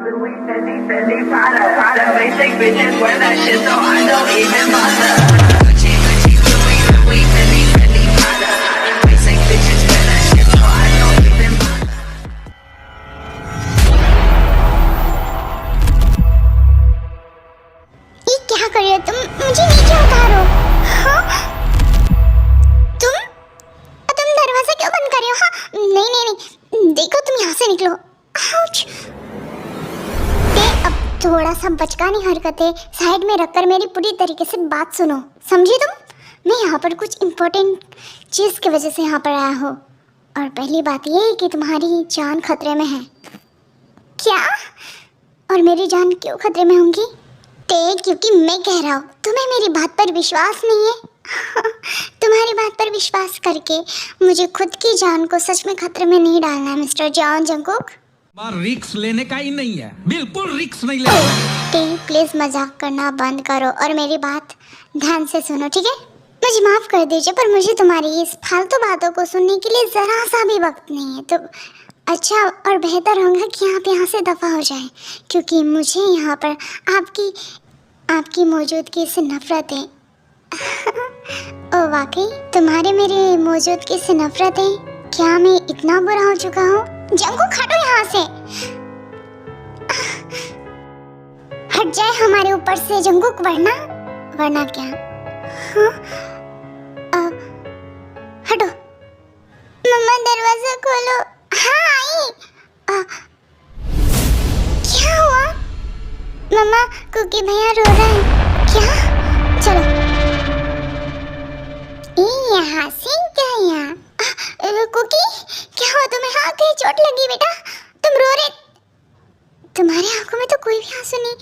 Louis, Fendi, Prada, basic bitches wear that shit, so I don't even bother. Gucci, Louis, Fendi, Prada, basic bitches wear that shit, so I don't even bother. ये क्या कर रहे हो तुम? मुझे नीचे उतारो। हाँ? तुम दरवाजा क्यों बंद कर रहे हो? हाँ? नहीं, देखो तुम यहाँ से निकलो। आउच! अब थोड़ा सा बचकानी हरकतें साइड में रखकर मेरी पूरी तरीके से बात सुनो, समझी तुम? मैं यहाँ पर कुछ इम्पोर्टेंट चीज़ की वजह से यहाँ पर आया हूँ, और पहली बात ये है कि तुम्हारी जान खतरे में है। क्या? और मेरी जान क्यों खतरे में होंगी? क्योंकि मैं कह रहा हूँ, तुम्हें मेरी बात पर विश्वास नहीं है। तुम्हारी बात पर विश्वास करके मुझे खुद की जान को सच में खतरे में नहीं डालना है मिस्टर जॉन जंगकुक। रिक्स लेने का ही नहीं है, बिल्कुल रिक्स नहीं लेना। प्लीज मजाक करना बंद करो और मेरी बात ध्यान से सुनो, ठीक है? मुझे माफ कर दीजिए, पर मुझे तुम्हारी इस फालतू बातों को सुनने के लिए जरा सा भी वक्त नहीं है। तो अच्छा और बेहतर होगा कि आप यहाँ से दफा हो जाएं, क्योंकि मुझे यहाँ पर आपकी मौजूदगी से नफरत है। ओ वाकई तुम्हारे मेरे मौजूदगी से नफरत है? क्या मैं इतना बुरा हो चुका हूँ? जंगकुक हटो यहाँ से, हट जाए हमारे ऊपर से जंगकुक, वरना क्या? हाँ? हटो। मम्मा दरवाजा खोलो। हाँ आई। क्या हुआ? मम्मा कुकी भैया रो रहा है क्या? चलो यहाँ से गया। कुकी क्या हुआ तुम्हें? हाँ कहीं चोट लगी बेटा? तुम रो रहे? तुम्हारी आंखों में तो कोई भी आंसू नहीं,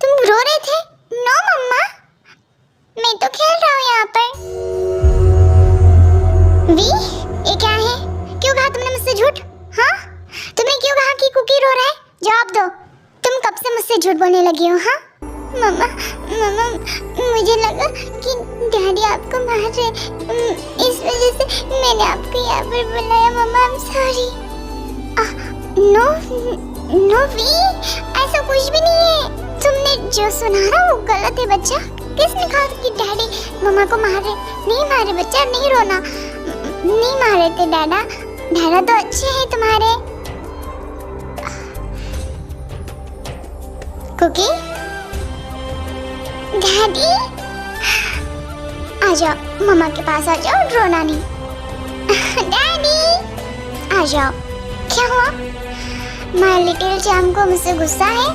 तुम रो रहे थे? नो मम्मा, मैं तो खेल रहा हूँ यहाँ पर। वी ये क्या है? क्यों कहा तुमने मुझसे झूठ? हाँ तुमने क्यों कहा कि कुकी रो रहा है? जवाब दो, तुम कब से मुझसे झूठ बोलने लगी हो? हाँ मम्मा मुझे लगा कि डैडी आपको मार रहे, इस वजह से मैंने आपको यहाँ पर बुलाया। Mamma I am sorry. No we, ऐसा कुछ भी नहीं है। तुमने जो सुना ना वो गलत है बच्चा। किसने कहा कि डैडी मम्मा को मार रहे? नहीं मारे बच्चा, नहीं रोना। नहीं मारे थे डैडा तो अच्छे हैं तुम्हारे। कुकी डैडी आ जाओ, मम्मा के पास आ जाओ, रोना नहीं। डैडी आ जाओ। क्या हुआ? माय लिटिल चैम को मुझसे गुस्सा है?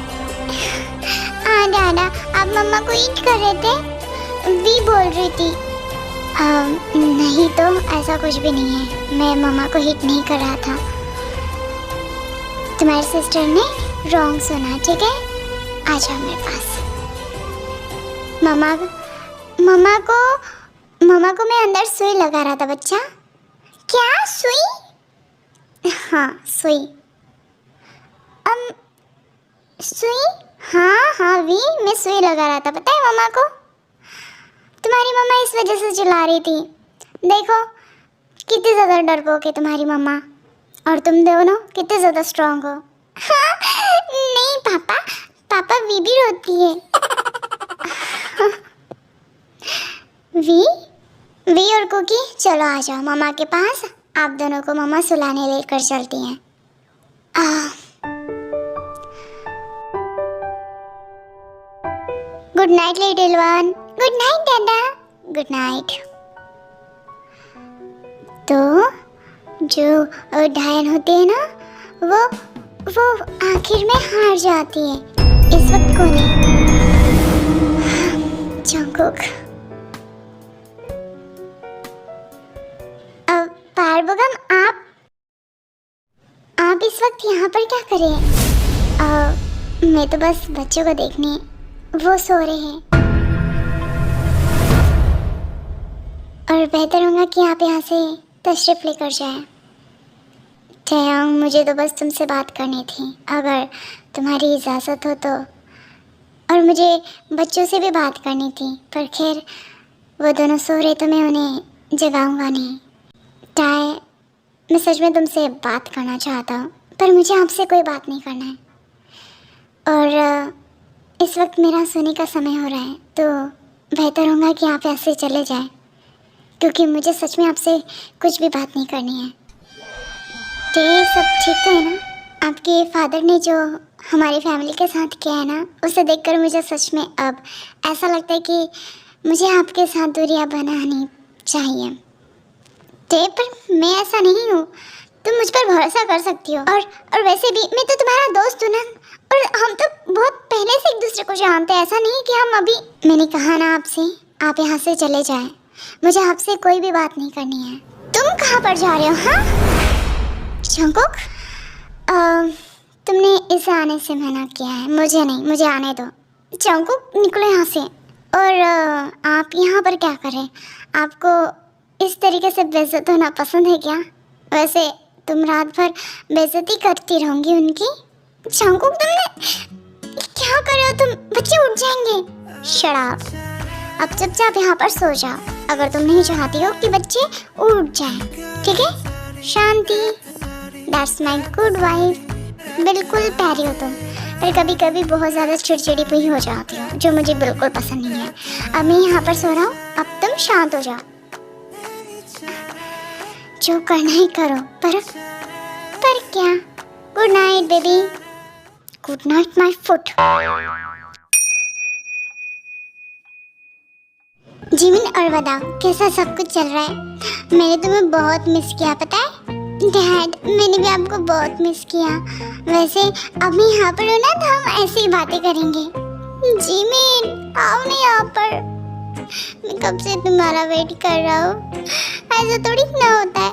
हाँ डैडा, आप मम्मा को हिट कर रहे थे? वी बोल रही थी। नहीं तो ऐसा कुछ भी नहीं है, मैं मम्मा को हिट नहीं कर रहा था। तुम्हारी सिस्टर ने रॉन्ग सुना, ठीक है? आ जाओ मेरे पास। मम्मा को मैं अंदर सुई लगा रहा था बच्चा। क्या सुई? हाँ सुई। सुई? हाँ वी, मैं सुई लगा रहा था, पता है मम्मा को? तुम्हारी मम्मा इस वजह से चिल्ला रही थी। देखो कितनी ज़्यादा डरपोक है तुम्हारी मम्मा, और तुम दोनों कितने ज़्यादा स्ट्रांग हो। हाँ, नहीं पापा वी भी रोती है। वी और कुकी चलो आ जाओ मम्मा के पास, आप दोनों को मम्मा सुलाने लेकर चलती हैं। Good night little one. Good night दादा। Good night. तो जो डायन होते हैं ना, वो आखिर में हार जाती है। इस वक्त कौन है? जंगकुक। पारबुगम आप इस वक्त यहाँ पर क्या कर रहे हैं? मैं तो बस बच्चों को देखने, वो सो रहे हैं, और बेहतर होगा कि आप यहाँ से तशरीफ लेकर जाएं। टयांग, मुझे तो बस तुमसे बात करनी थी, अगर तुम्हारी इजाज़त हो तो। और मुझे बच्चों से भी बात करनी थी, पर खैर वो दोनों सो रहे तो मैं उन्हें जगाऊंगा नहीं। टाय, मैं सच में तुमसे बात करना चाहता हूँ, पर मुझे आपसे कोई बात नहीं करना है। और इस वक्त मेरा सोने का समय हो रहा है, तो बेहतर होगा कि आप ऐसे चले जाएं, क्योंकि मुझे सच में आपसे कुछ भी बात नहीं करनी है। तो ये सब ठीक तो है ना? आपके फादर ने जो हमारी फैमिली के साथ किया है ना, उसे देखकर मुझे सच में अब ऐसा लगता है कि मुझे आपके साथ दूरियां बनानी चाहिए। तो पर मैं ऐसा नहीं हूँ, तुम मुझ पर भरोसा कर सकती हो। और वैसे भी मैं तो तुम्हारा दोस्त हूँ ना, और हम तो बहुत पहले से एक दूसरे को जानते हैं। ऐसा नहीं कि हम अभी, मैंने कहा ना आपसे, आप यहाँ से चले जाएं, मुझे आपसे कोई भी बात नहीं करनी है। तुम कहाँ पर जा रहे हो? हाँ जंगकुक, तुमने इसे आने से मना किया है, मुझे नहीं, मुझे आने दो। जंगकुक निकलो यहाँ से। और आप यहाँ पर क्या कर रहे हैं? आपको इस तरीके से बेइज्जत होना पसंद है क्या? वैसे तुम रात भर बेइज्जती करती रहूंगी उनकी। जंगकुक तुमने क्या कर रहे हो? तुम, बच्चे उठ जाएंगे। शराब, अब चुपचाप यहाँ पर सो जाओ, अगर तुम नहीं चाहती हो कि बच्चे उठ जाएं, ठीक है? शांति, दैट्स माय गुड वाइफ। बिल्कुल प्यारी हो तुम, पर कभी कभी बहुत ज़्यादा चिड़चिड़ी भी हो जाती हो, जो मुझे बिल्कुल पसंद नहीं है। अब मैं यहाँ पर सो रहा हूँ, अब तुम शांत हो जाओ, जो करना ही करो। पर क्या? Good night baby, good night my foot. Jimin और बताओ, कैसा सब कुछ चल रहा है? मैंने तुम्हें बहुत मिस किया, पता है डैड, मैंने भी आपको बहुत मिस किया। वैसे अब मैं यहाँ पर हूँ ना, तो हम ऐसे ही बातें करेंगे। जिमिन आओ ना यहाँ पर, मैं कब से तुम्हारा वेट कर रहा हूँ। ऐसा थोड़ी ना होता है।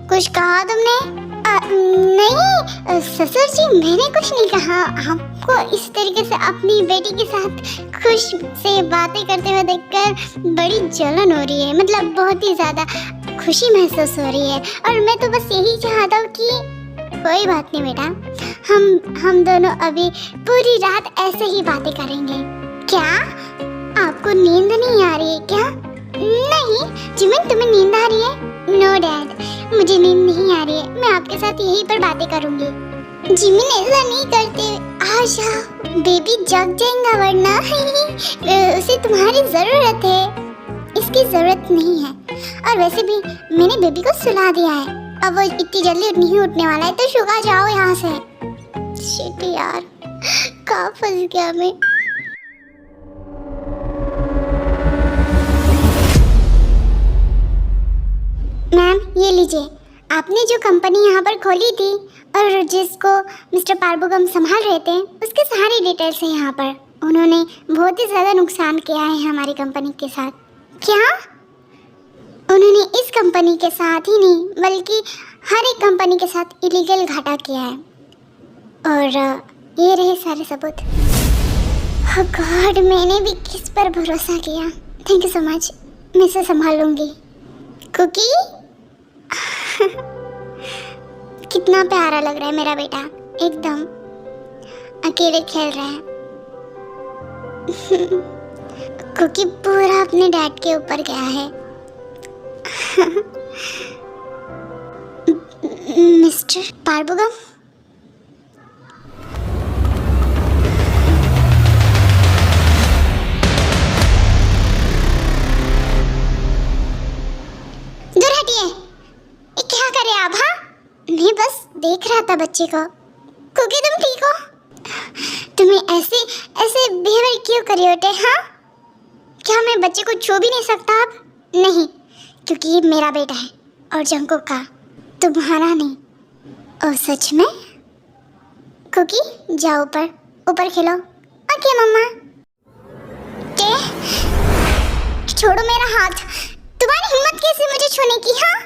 कुछ कहा तुमने? नहीं ससुर जी, मैंने कुछ नहीं कहा। आपको इस तरीके से अपनी बेटी के साथ खुश से बातें करते हुए देखकर बड़ी जलन हो रही है, मतलब बहुत ही ज़्यादा खुशी महसूस हो रही है। और मैं तो बस यही चाहता हूँ कि कोई बात नहीं बेटा, हम दोनों अभी पूरी रात ऐसे ही बातें करेंगे। क्या आपको नींद नहीं आ रही है क्या? नहीं जिमिन, तुम्हें नींद आ रही है? नो डैड, मुझे नींद नहीं आ रही है, मैं आपके साथ यहीं पर बातें करूंगी। जिमिन ऐसा नहीं करते, आ जाओ, बेबी जग जाएगा वरना उसे तुम्हारी जरूरत है। इसकी जरूरत नहीं है, और वैसे भी मैंने बेबी को सुला दिया है, अब वो इतनी जल्दी नहीं उठने वाला है, तो शुगा जाओ यहाँ से। शिट यार, कहाँ फंस गया मैं। मैम ये लीजिए, आपने जो कंपनी यहाँ पर खोली थी और जिसको मिस्टर पार्बुगम संभाल रहे थे, उसके सारे डिटेल्स हैं यहाँ पर। उन्होंने बहुत ही ज़्यादा नुकसान किया है हमारी कंपनी के साथ। क्या? उन्होंने इस कंपनी के साथ ही नहीं, बल्कि हर एक कंपनी के साथ इलीगल घाटा किया है। और ये रहे सारे सबूत। ओह गॉड, मैंने भी किस पर भरोसा किया। थैंक यू सो मच, मैं इसे संभाल लूँगी। कुकी कितना प्यारा लग रहा है मेरा बेटा, एकदम अकेले खेल रहा है। कुकी पूरा अपने डैड के ऊपर गया है। मिस्टर पार्बुगम, दूर हटिए। क्या करे आप? हाँ, मैं बस देख रहा था बच्चे को। कुकी तुम ठीक हो? तुम्हें ऐसे बिहेवियर क्यों कर रहे होते? हाँ, क्या मैं बच्चे को छू भी नहीं सकता अब? नहीं, क्योंकि ये मेरा बेटा है और जंगकुक का, तुम्हारा नहीं। ओह सच में? कुकी जाओ ऊपर खेलो। ओके मम्मा। के? छोड़ो मेरा हाथ, तुम्हारी हिम्मत कैसे मुझे छूने की? हाँ,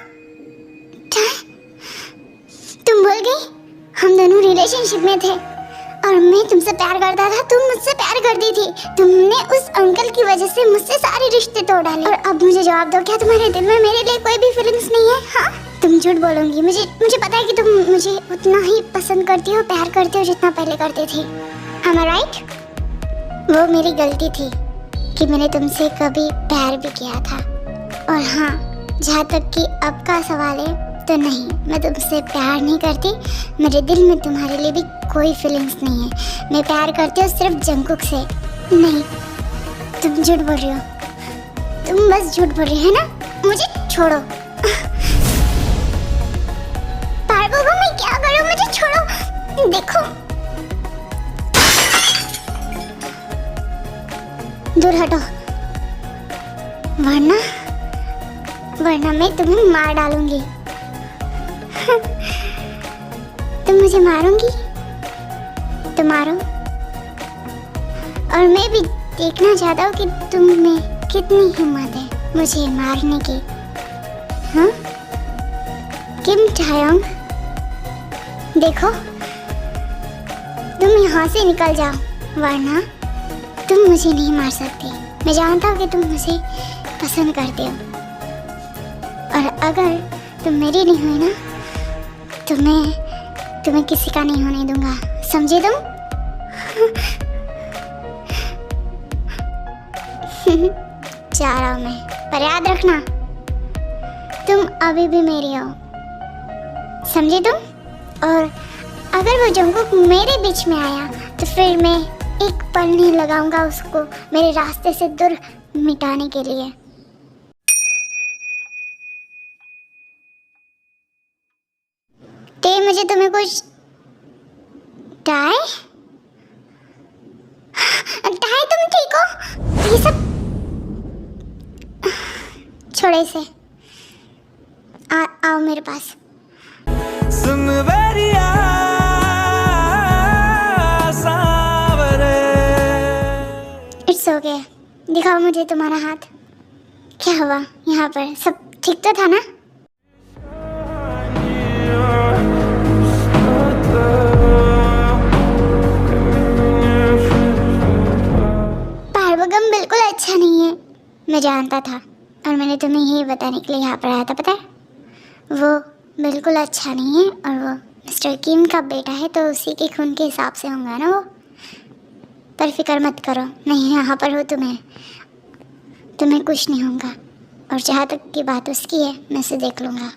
तुम भूल गई हम दोनों रिलेशनशिप में थे और मैं तुमसे प्यार करता था, तुम मुझसे प्यार करती थी। तुमने उस अंकल की वजह से मुझसे सारे रिश्ते तोड़ डाले, और अब मुझे जवाब दो, क्या तुम्हारे दिल में मेरे लिए कोई भी फीलिंग्स नहीं है? हाँ, तुम झूठ बोलोगी। मुझे पता है कि तुम मुझे उतना ही पसंद करती हो, प्यार करती हो, जितना पहले करती थी। Am I right? वो मेरी गलती थी कि मैंने तुमसे कभी प्यार भी किया था। और हाँ, जहाँ तक कि अब का सवाल है, तो नहीं, मैं तुमसे प्यार नहीं करती। मेरे दिल में तुम्हारे लिए भी कोई फीलिंग्स नहीं है। मैं प्यार करती हूँ सिर्फ जंगकुक से। नहीं, तुम झूठ बोल रही हो, तुम बस झूठ बोल रही है ना। मुझे छोड़ो। पार्वो, मैं क्या करूँ, मुझे छोड़ो। देखो, दूर हटो, वरना मैं तुम्हें मार डालूंगी। तुम मुझे मारोगी तो मारो, और मैं भी देखना चाहता हूँ कि तुम में कितनी हिम्मत है मुझे मारने की। हाँ किम चायोंग, देखो तुम यहाँ से निकल जाओ, वरना तुम मुझे नहीं मार सकती। मैं जानता हूँ कि तुम मुझे पसंद करते हो, और अगर तुम मेरी नहीं हुई ना तो मैं तुम्हें किसी का नहीं होने दूंगा, समझे तुम? जा रहा हूँ मैं, पर याद रखना तुम अभी भी मेरी हो, समझे तुम? और अगर वो जंगकुक मेरे बीच में आया तो फिर मैं एक पल नहीं लगाऊंगा उसको मेरे रास्ते से दूर मिटाने के लिए। ते मुझे तुम्हें कुछ टाई तुम ठीक हो? ये सब छोड़े से आओ मेरे पास। इट्स ओके, दिखाओ मुझे तुम्हारा हाथ। क्या हुआ, यहाँ पर सब ठीक तो था ना? पार्वगम बिल्कुल अच्छा नहीं है, मैं जानता था, और मैंने तुम्हें यही बताने के लिए यहाँ पर आया था। पता है वो बिल्कुल अच्छा नहीं है, और वो मिस्टर किम का बेटा है, तो उसी के खून के हिसाब से होगा ना वो। पर फिक्र मत करो, मैं यहाँ पर हूँ, तुम्हें कुछ नहीं होगा। और जहाँ तक की बात उसकी है, मैं उसे देख लूँगा।